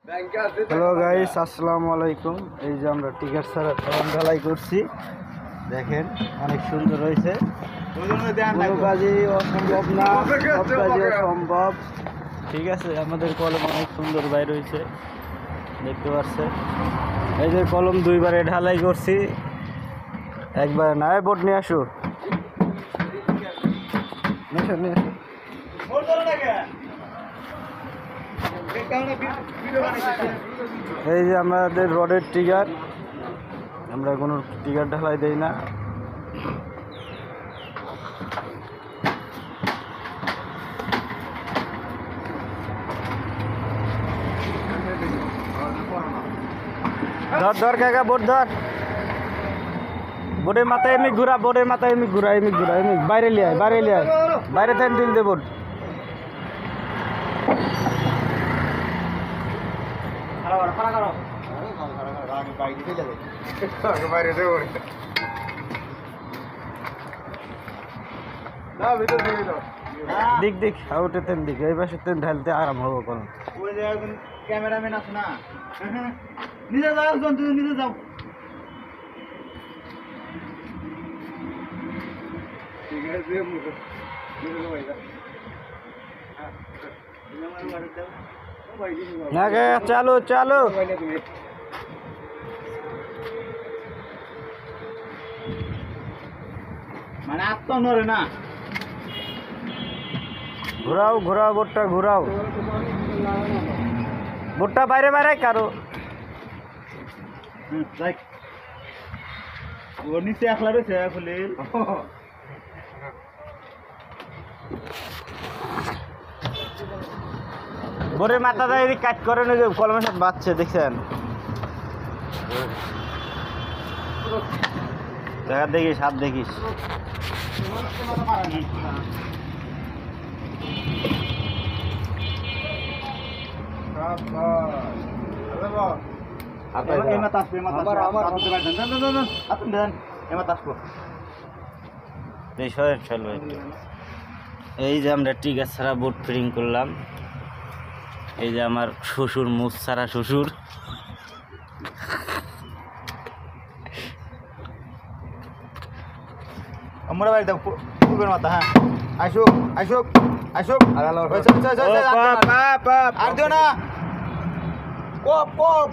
Hello guys, আসসালামু আলাইকুম। এই যে আমরা টিকিট ছাড়া কলম ঢালাই করছি, দেখেন অনেক সুন্দর হয়েছে। কোনো কাজই অসম্ভব না, সব কাজই সম্ভব। ঠিক আছে, আমাদের কলম অনেক সুন্দর বাইর হয়েছে, দেখতে পাচ্ছেন। এই যে কলম দুইবারে ঢালাই করছি, একবারে না। বোর্ড নিয়ে আসো, নিয়ে আসো। এই যে আমাদের রডের ট্রিগার, আমরা কোনো ট্রিগার ঢালাই দেই না। ধর ধর কাকা, বোর্ড ধর। বোর্ডের মাথায় এমনি ঘুরা, বোর্ডের মাথায় এমনি ঘুরা, এমনি ঘুরা, এমনি বাইরে লিয়ে আয়, বাইরে লিয়ে আয়, বাইরে থেকে দিল দে বোর্ড। দিক দিক আউটে তেন দিক, এই পাশে তেন ঢালতে আরাম হবো। কোন ক্যামেরাম্যান আছে না, নিজে যাও, তুমি নিজে যাও। ঠিক আছে, চালু চালু। মানে আত্ম নড়ে না, ঘুরাও ঘুরাও, বোটটা ঘুরাও, বোটটা বাইরে বাইরে কারো। ওর নিচে একলা রয়েছে খুলে। বোরের মাথাটা এদিক কাজ করে না, যে কলমের সাথে বাঁচছে, দেখছেন? দেখা দেখিস, হাত দেখিস। এই যে আমরা টিকা ছাড়া বোট ফিটিং করলাম। এই যে আমার শ্বশুর, মুখ ছাড়া শ্বশুর। আমরা বাড়ি দাও পুকুরের মাথা। হ্যাঁ, আসুক আসুক আসুক। আর দিও না, কপ কপ।